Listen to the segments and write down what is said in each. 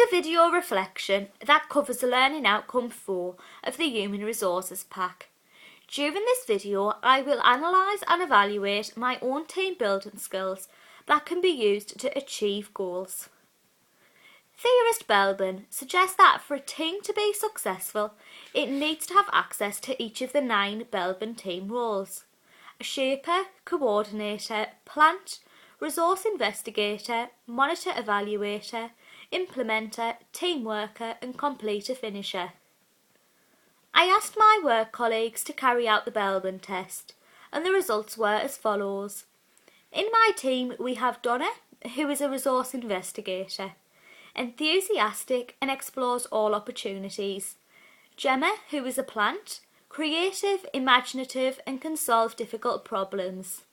a video reflection that covers the Learning Outcome 4 of the Human Resources Pack. During this video, I will analyse and evaluate my own team building skills that can be used to achieve goals. Theorist Belbin suggests that for a team to be successful, it needs to have access to each of the 9 Belbin team roles: a shaper, coordinator, plant, resource investigator, monitor evaluator, implementer, team worker and completer finisher. I asked my work colleagues to carry out the Belbin test, and the results were as follows. In my team we have Donna, who is a resource investigator, enthusiastic and explores all opportunities; Gemma, who is a plant, creative, imaginative and can solve difficult problems;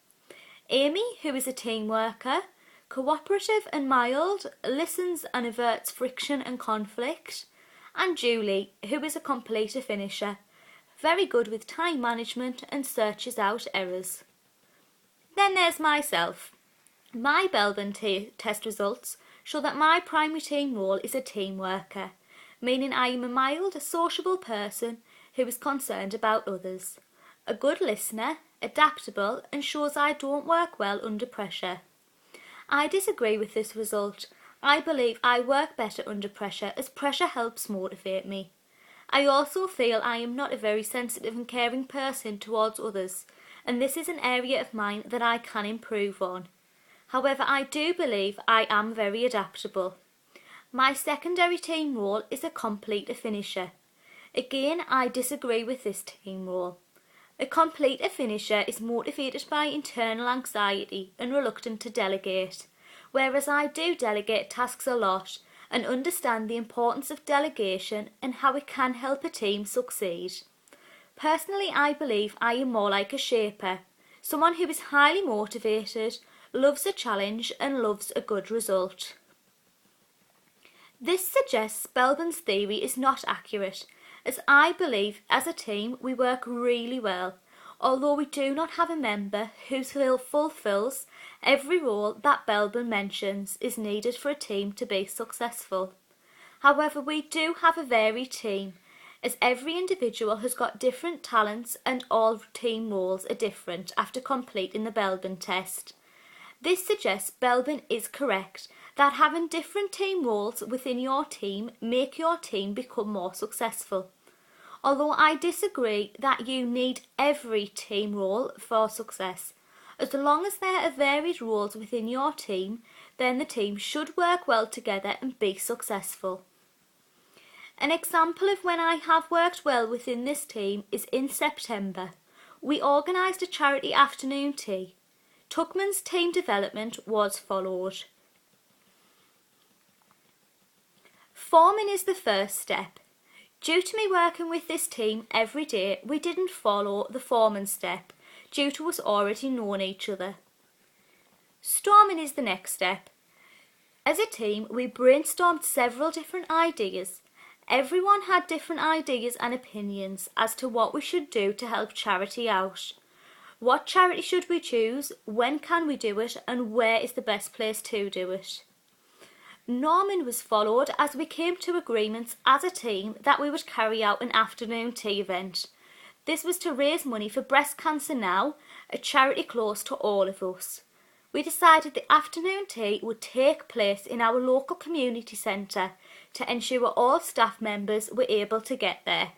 Amy, who is a team worker, cooperative and mild, listens and averts friction and conflict; and Julie, who is a completer finisher, very good with time management and searches out errors. Then there's myself. My Belbin test results show that my primary team role is a team worker, meaning I am a mild, sociable person who is concerned about others, a good listener, adaptable and shows I don't work well under pressure. I disagree with this result. I believe I work better under pressure as pressure helps motivate me. I also feel I am not a very sensitive and caring person towards others, and this is an area of mine that I can improve on. However, I do believe I am very adaptable. My secondary team role is a completer finisher. Again, I disagree with this team role. A completer finisher is motivated by internal anxiety and reluctant to delegate, whereas I do delegate tasks a lot and understand the importance of delegation and how it can help a team succeed. Personally, I believe I am more like a shaper, someone who is highly motivated, loves a challenge and loves a good result. This suggests Belbin's theory is not accurate, as I believe as a team we work really well, although we do not have a member who fulfills every role that Belbin mentions is needed for a team to be successful. However, we do have a varied team, as every individual has got different talents and all team roles are different after completing the Belbin test. This suggests Belbin is correct that having different team roles within your team make your team become more successful. Although I disagree that you need every team role for success. As long as there are varied roles within your team, then the team should work well together and be successful. An example of when I have worked well within this team is in September. We organised a charity afternoon tea. Tuckman's team development was followed. Forming is the first step. Due to me working with this team every day, we didn't follow the forming step due to us already knowing each other. Storming is the next step. As a team, we brainstormed several different ideas. Everyone had different ideas and opinions as to what we should do to help charity out. What charity should we choose, when can we do it, and where is the best place to do it? Norming was followed as we came to agreements as a team that we would carry out an afternoon tea event. This was to raise money for Breast Cancer Now, a charity close to all of us. We decided the afternoon tea would take place in our local community centre to ensure all staff members were able to get there.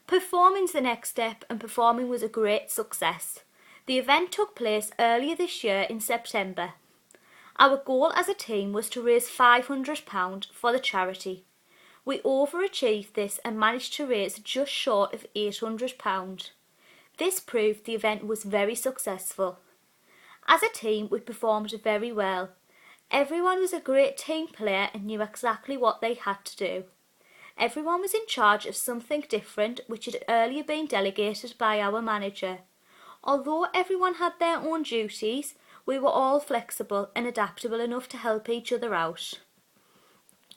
Performing's the next step, and performing was a great success. The event took place earlier this year in September. Our goal as a team was to raise £500 for the charity. We overachieved this and managed to raise just short of £800. This proved the event was very successful. As a team, we performed very well. Everyone was a great team player and knew exactly what they had to do. Everyone was in charge of something different which had earlier been delegated by our manager. Although everyone had their own duties, we were all flexible and adaptable enough to help each other out.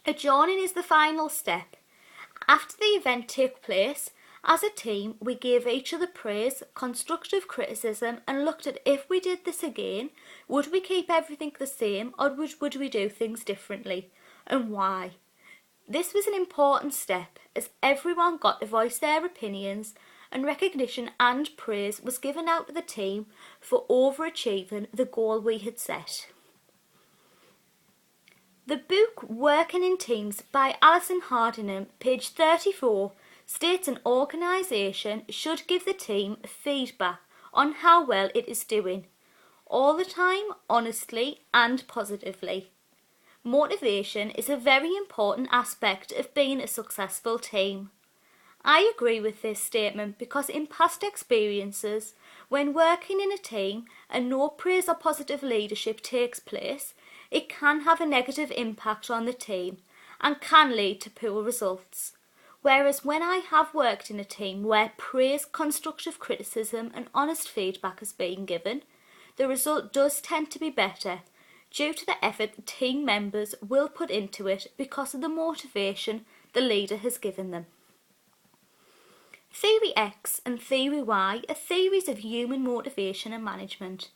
Adjourning is the final step. After the event took place, as a team we gave each other praise, constructive criticism and looked at if we did this again, would we keep everything the same or would we do things differently? and why. This was an important step as everyone got to voice their opinions, and recognition and praise was given out to the team for overachieving the goal we had set. The book Working in Teams by Alison Hardingham, page 34, states an organisation should give the team feedback on how well it is doing, all the time, honestly and positively. Motivation is a very important aspect of being a successful team. I agree with this statement because in past experiences, when working in a team and no praise or positive leadership takes place, it can have a negative impact on the team and can lead to poor results. Whereas when I have worked in a team where praise, constructive criticism and honest feedback has been given, the result does tend to be better due to the effort the team members will put into it because of the motivation the leader has given them. Theory X and Theory Y are theories of human motivation and management.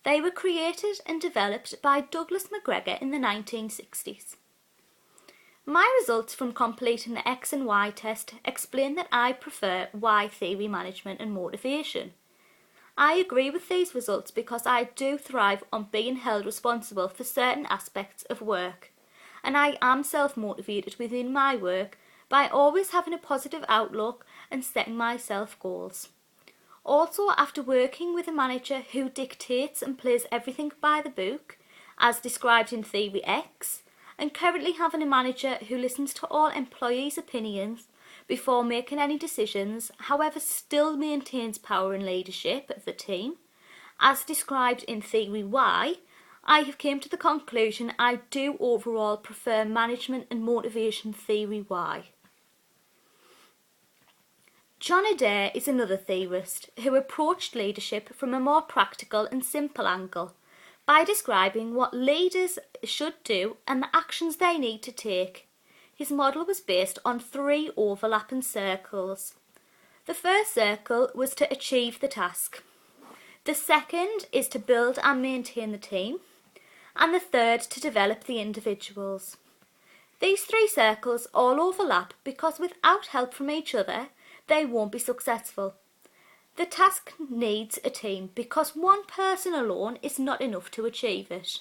They were created and developed by Douglas McGregor in the 1960s. My results from completing the X and Y test explain that I prefer Y theory management and motivation. I agree with these results because I do thrive on being held responsible for certain aspects of work, and I am self-motivated within my work by always having a positive outlook and setting myself goals. Also, after working with a manager who dictates and plays everything by the book, as described in Theory X, and currently having a manager who listens to all employees' opinions before making any decisions, however still maintains power and leadership of the team, as described in Theory Y, I have came to the conclusion I do overall prefer management and motivation Theory Y. John Adair is another theorist who approached leadership from a more practical and simple angle by describing what leaders should do and the actions they need to take. His model was based on 3 overlapping circles. The first circle was to achieve the task. The second is to build and maintain the team. And the third to develop the individuals. These 3 circles all overlap because without help from each other, they won't be successful. The task needs a team because one person alone is not enough to achieve it.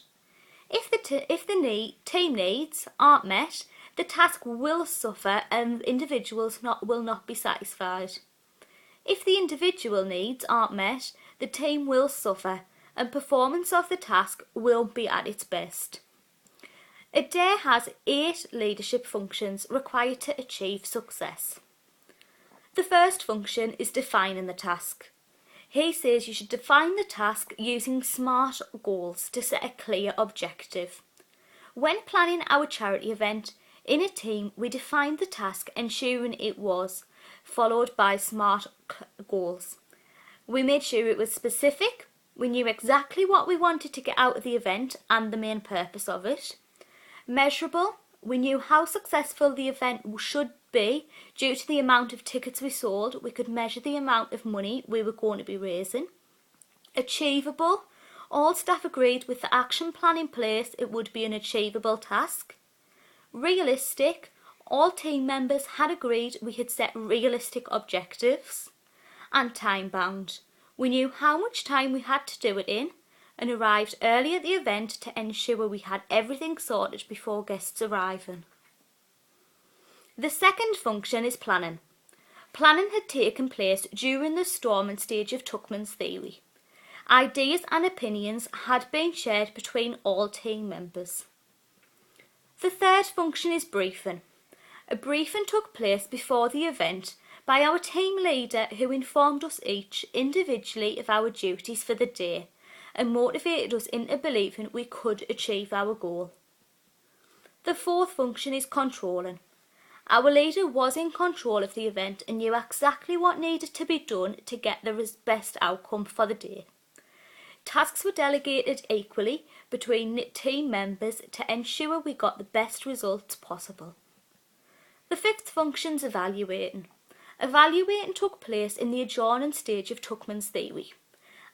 If the team needs aren't met, the task will suffer and individuals will not be satisfied. If the individual needs aren't met, the team will suffer and performance of the task will be at its best. Adair has 8 leadership functions required to achieve success. The first function is defining the task. He says you should define the task using SMART goals to set a clear objective. When planning our charity event, in a team we defined the task ensuring it was, followed by SMART goals. We made sure it was specific, we knew exactly what we wanted to get out of the event and the main purpose of it. Measurable, we knew how successful the event should be due to the amount of tickets we sold. We could measure the amount of money we were going to be raising. Achievable, all staff agreed with the action plan in place it would be an achievable task. Realistic, all team members had agreed we had set realistic objectives. And time bound, we knew how much time we had to do it in and arrived early at the event to ensure we had everything sorted before guests arriving. The second function is planning. Planning had taken place during the storming stage of Tuckman's theory. Ideas and opinions had been shared between all team members. The third function is briefing. A briefing took place before the event by our team leader who informed us each individually of our duties for the day and motivated us into believing we could achieve our goal. The fourth function is controlling. Our leader was in control of the event and knew exactly what needed to be done to get the best outcome for the day. Tasks were delegated equally between team members to ensure we got the best results possible. The fifth function is evaluating. Evaluating took place in the adjourning stage of Tuckman's theory.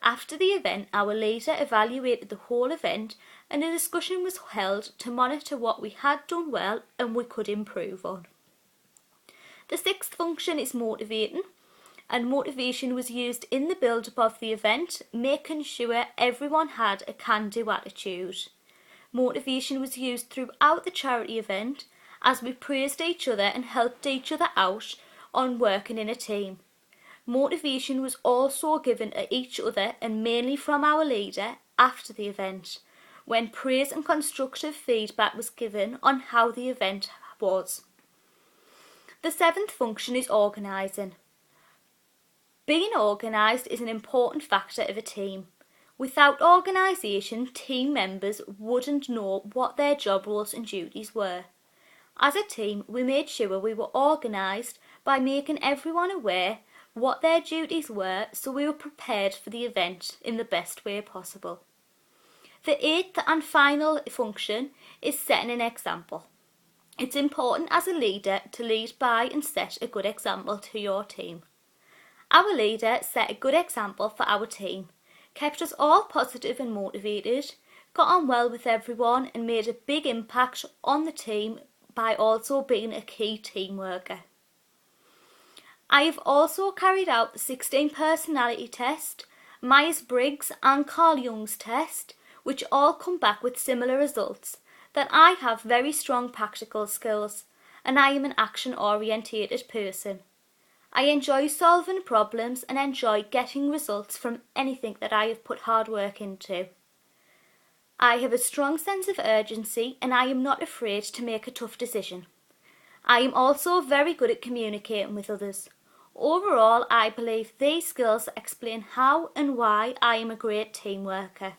After the event, our leader evaluated the whole event and a discussion was held to monitor what we had done well and we could improve on. The sixth function is motivating, and motivation was used in the build-up of the event, making sure everyone had a can-do attitude. Motivation was used throughout the charity event as we praised each other and helped each other out on working in a team. Motivation was also given to each other and mainly from our leader after the event, when praise and constructive feedback was given on how the event was. The seventh function is organising. Being organised is an important factor of a team. Without organisation, team members wouldn't know what their job roles and duties were. As a team, we made sure we were organised by making everyone aware what their duties were so we were prepared for the event in the best way possible. The eighth and final function is setting an example. It's important as a leader to lead by and set a good example to your team. Our leader set a good example for our team, kept us all positive and motivated, got on well with everyone and made a big impact on the team by also being a key team worker. I have also carried out the 16 personality test, Myers-Briggs and Carl Jung's test, which all come back with similar results, that I have very strong practical skills and I am an action-orientated person. I enjoy solving problems and enjoy getting results from anything that I have put hard work into. I have a strong sense of urgency and I am not afraid to make a tough decision. I am also very good at communicating with others. Overall, I believe these skills explain how and why I am a great team worker.